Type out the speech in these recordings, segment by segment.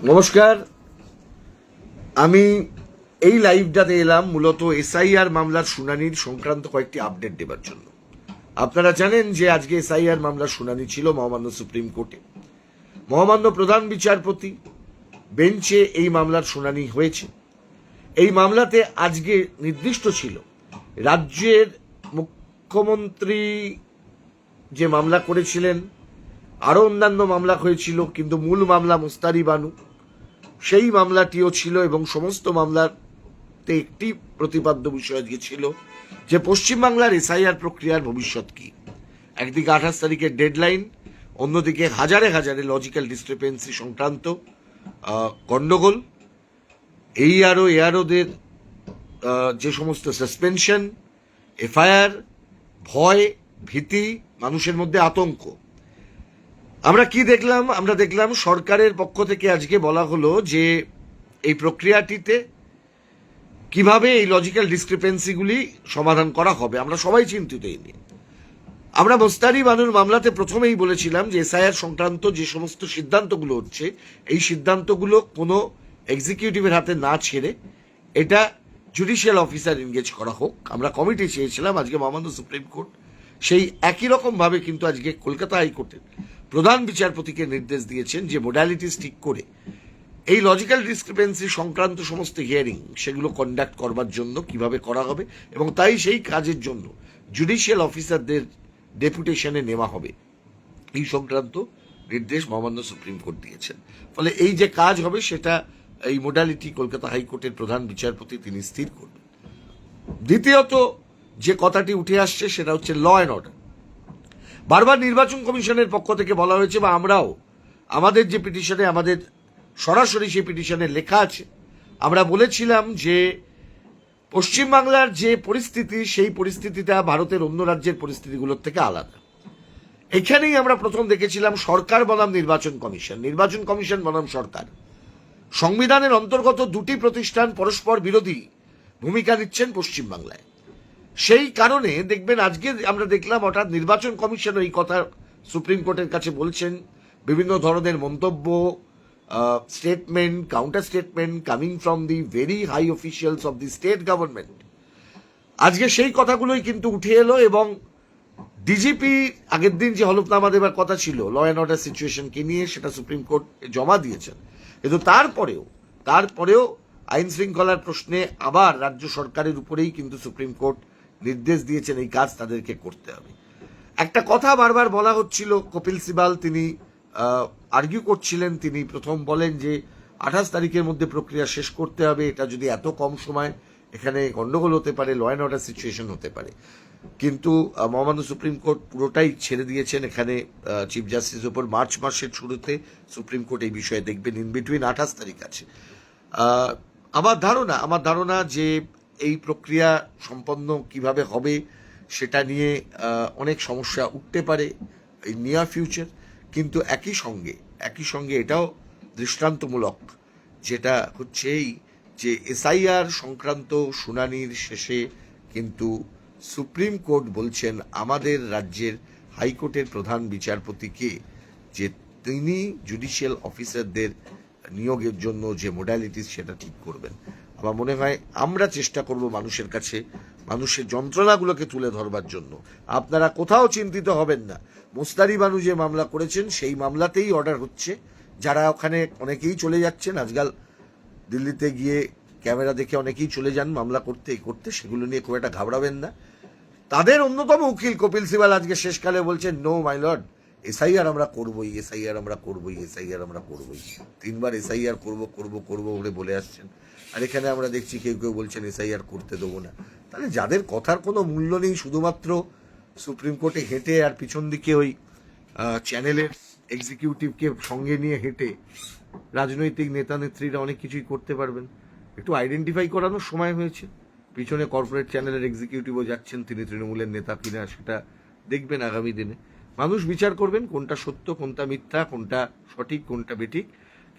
নমস্কার। আমি এই লাইভটাতে এলাম মূলত এসআইআর মামলার শুনানির সংক্রান্ত কয়েকটি আপডেট দেবার জন্য। আপনারা জানেন যে আজকে এসআইআর মামলার শুনানি ছিল মহামান্য সুপ্রিম কোর্টে। মহামান্য প্রধান বিচারপতি বেঞ্চে এই মামলার শুনানি হয়েছে। এই মামলাতে আজকে নির্দিষ্ট ছিল রাজ্যের মুখ্যমন্ত্রী যে মামলা করেছিলেন, আরও অন্যান্য মামলা হয়েছিল, কিন্তু মূল মামলা মুস্তারি বানু, সেই মামলাটিও ছিল এবং সমস্ত মামলাতে একটি প্রতিপাদ্য বিষয় আজকে ছিল যে পশ্চিমবাংলার এসআইআর প্রক্রিয়ার ভবিষ্যৎ কি। একদিকে 28 তারিখের ডেডলাইন, অন্যদিকে হাজারে হাজারে লজিক্যাল ডিসক্রিপেন্সি সংক্রান্ত গণ্ডগোল, এআরওদের যে সমস্ত সাসপেনশন, এফআইআর, ভয়, ভীতি, মানুষের মধ্যে আতঙ্ক। আমরা কি দেখলাম? আমরা দেখলাম সরকারের পক্ষ থেকে আজকে বলা হলো যে এই প্রক্রিয়াটিতে কিভাবে এই লজিক্যাল ডিসক্রিপেন্সিগুলি সমাধান করা হবে। আমরা সবাই চিন্তিত এই নিয়ে। আমরা মুস্তারি বানুর মামলাতে প্রথমেই বলেছিলাম যে এসআইআর সংক্রান্ত যে সমস্ত সিদ্ধান্তগুলো হচ্ছে, এই সিদ্ধান্তগুলো কোনো এক্সিকিউটিভের হাতে না ছেড়ে এটা জুডিশিয়াল অফিসার এনগেজ করা হোক। আমরা কমিটি চেয়েছিলাম, আজকে মহামান্য সুপ্রিম কোর্ট সেই একই রকমভাবে কিন্তু আজকে কলকাতা হাইকোর্টের প্রধান বিচারপতিকে নির্দেশ দিয়েছেন যে মোডালিটিস ঠিক করে এই লজিক্যাল ডিসক্রিপেন্সি সংক্রান্ত সমস্ত হিয়ারিং সেগুলো কন্ডাক্ট করবার জন্য কিভাবে করা হবে, এবং তাই সেই কাজের জন্য জুডিশিয়াল অফিসারদের ডেপুটেশনে নেওয়া হবে, এই সংক্রান্ত নির্দেশ মহামান্য সুপ্রিম কোর্ট দিয়েছেন। ফলে এই যে কাজ হবে সেটা এই মোডালিটি কলকাতা হাইকোর্টের প্রধান বিচারপতি তিনি স্থির করবেন। দ্বিতীয়ত যে কথাটি উঠে আসছে সেটা হচ্ছে ল অ্যান্ড অর্ডার। বারবার নির্বাচন কমিশনের পক্ষ থেকে বলা হয়েছে, বা আমরাও আমাদের যে পিটিশনে, আমাদের সরাসরি সেই পিটিশনে লেখা আছে, আমরা বলেছিলাম যে পশ্চিমবাংলার যে পরিস্থিতি, সেই পরিস্থিতিটা ভারতের অন্য রাজ্যের পরিস্থিতিগুলোর থেকে আলাদা। এখানেই আমরা প্রথম দেখেছিলাম সরকার বনাম নির্বাচন কমিশন, নির্বাচন কমিশন বনাম সরকার। সংবিধানের অন্তর্গত দুটি প্রতিষ্ঠান পরস্পর বিরোধী ভূমিকা নিচ্ছেন পশ্চিমবাংলায়। সেই কারণে দেখবেন আজকে আমরা দেখলাম হঠাৎ নির্বাচন কমিশন এই কথা সুপ্রিম কোর্টের কাছে বলছেন, বিভিন্ন ধরনের মন্তব্য, statement, counter statement coming from the very high officials of the state government. আজকে সেই কথাগুলোই কিন্তু উঠে এলো, এবং ডিজিপি আগের দিন যে হলফনামা দেবার কথা ছিল ল অ্যান্ড অর্ডার সিচুয়েশনকে নিয়ে, সেটা সুপ্রিম কোর্ট জমা দিয়েছেন। কিন্তু তারপরেও আইন শৃঙ্খলার প্রশ্নে আবার রাজ্য সরকারের উপরেই কিন্তু সুপ্রিম কোর্ট নির্দেশ দিয়েছেন এই কাজ তাদেরকে করতে হবে। একটা কথা বারবার বলা হচ্ছিল, কপিল সিবাল তিনি আর্গিউ করছিলেন, তিনি প্রথম বলেন যে 28 তারিখের মধ্যে প্রক্রিয়া শেষ করতে হবে, এটা যদি এত কম সময়, এখানে গন্ডগোল হতে পারে, ল অ্যান্ড অর্ডার সিচুয়েশন হতে পারে। কিন্তু মহামান্য সুপ্রিম কোর্ট পুরোটাই ছেড়ে দিয়েছেন। এখানে চিফ জাস্টিসের উপর মার্চ মাসের শুরুতে সুপ্রিম কোর্ট এই বিষয়ে দেখবেন, ইন বিটুইন 28 তারিখ আছে। আমার ধারণা যে এই প্রক্রিয়া সম্পন্ন কিভাবে হবে সেটা নিয়ে অনেক সমস্যা উঠতে পারে এই নিয়ার ফিউচার। কিন্তু একই সঙ্গে এটাও দৃষ্টান্তমূলক, যেটা হচ্ছে এই যে এসআইআর সংক্রান্ত শুনানির শেষে কিন্তু সুপ্রিম কোর্ট বলছেন আমাদের রাজ্যের হাইকোর্টের প্রধান বিচারপতিকে যে তিনি জুডিশিয়াল অফিসারদের নিয়োগের জন্য যে মোডালিটিস সেটা ঠিক করবেন। আমার মনে হয় আমরা চেষ্টা করব মানুষের কাছে মানুষের যন্ত্রণাগুলোকে তুলে ধরবার জন্য। আপনারা কোথাও চিন্তিত হবেন না, মুস্তারি বানু যে মামলা করেছেন সেই মামলাতেই অর্ডার হচ্ছে। যারা ওখানে অনেকেই চলে যাচ্ছেন আজকাল, দিল্লিতে গিয়ে ক্যামেরা দেখে অনেকেই চলে যান মামলা করতে, সেগুলো নিয়ে খুব একটা ঘাবড়াবেন না। তাদের অন্যতম উকিল কপিল সিবাল আজকে শেষকালে বলছেন, নো মাই লর্ড, এসআইআর আমরা করবই, এসআইআর আমরা করবই, এসআইআর আমরা করবই। 3 বার এসআইআর করবো বলে বলে আসছেন। আর এখানে আমরা দেখছি কেউ বলছেন এসআইআর করতে দেবো না। তাহলে যাদের কথার কোনো মূল্য নেই, শুধুমাত্র সুপ্রিম কোর্টে হেঁটে আর পিছন দিকে ওই চ্যানেলের এক্সিকিউটিভকে সঙ্গে নিয়ে হেঁটে রাজনৈতিক নেতা নেত্রীরা অনেক কিছুই করতে পারবেন। একটু আইডেন্টিফাই করানোর সময় হয়েছে। পিছনে কর্পোরেট চ্যানেলের এক্সিকিউটিভও যাচ্ছেন, তিনি তৃণমূলের নেতা কিনা সেটা দেখবেন আগামী দিনে। মানুষ বিচার করবেন কোনটা সত্য, কোনটা মিথ্যা, কোনটা সঠিক, কোনটা বেঠিক।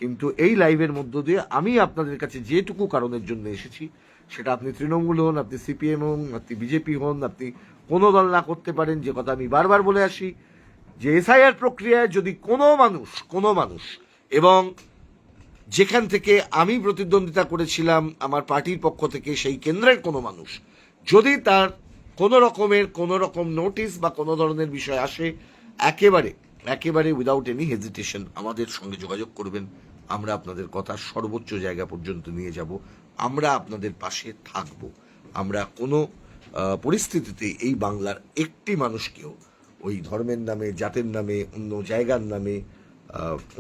কিন্তু এই লাইভের মধ্য দিয়ে আমি আপনাদের কাছে যেটুকু কারণের জন্য এসেছি, সেটা আপনি তৃণমূল হন, আপনি সিপিএম হন, আপনি বিজেপি হন, আপনি কোনো দল না করতে পারেন, যে কথা আমি বারবার বলে আসি যে এসআইআর প্রক্রিয়ায় যদি কোনো মানুষ এবং যেখান থেকে আমি প্রতিদ্বন্দ্বিতা করেছিলাম আমার পার্টির পক্ষ থেকে, সেই কেন্দ্রের কোনো মানুষ যদি তার কোনো রকম নোটিশ বা কোনো ধরনের বিষয় আসে, একেবারে উইদাউট এনি হেজিটেশন আমাদের সঙ্গে যোগাযোগ করবেন। আমরা আপনাদের কথা সর্বোচ্চ জায়গা পর্যন্ত নিয়ে যাব, আমরা আপনাদের পাশে থাকব। আমরা কোনো পরিস্থিতিতে এই বাংলার একটি মানুষকেও ওই ধর্মের নামে, জাতের নামে, অন্য জায়গার নামে,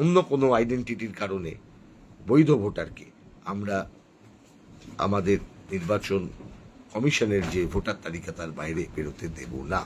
অন্য কোনো আইডেন্টিটির কারণে বৈধ ভোটারকে আমরা আমাদের নির্বাচন কমিশনের যে ভোটার তালিকা তার বাইরে বেরোতে দেব না।